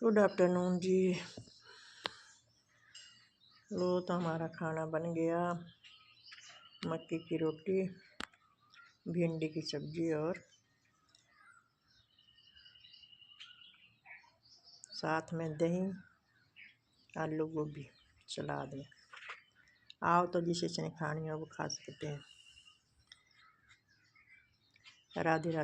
Good afternoon जी। लो तो हमारा खाना बन गया। मक्की की रोटी, भिंडी की सब्जी और साथ में दही, आलू गोभी सलाद में। आओ तो जिसे खानी हो वो खा सकते हैं। राधे राधे।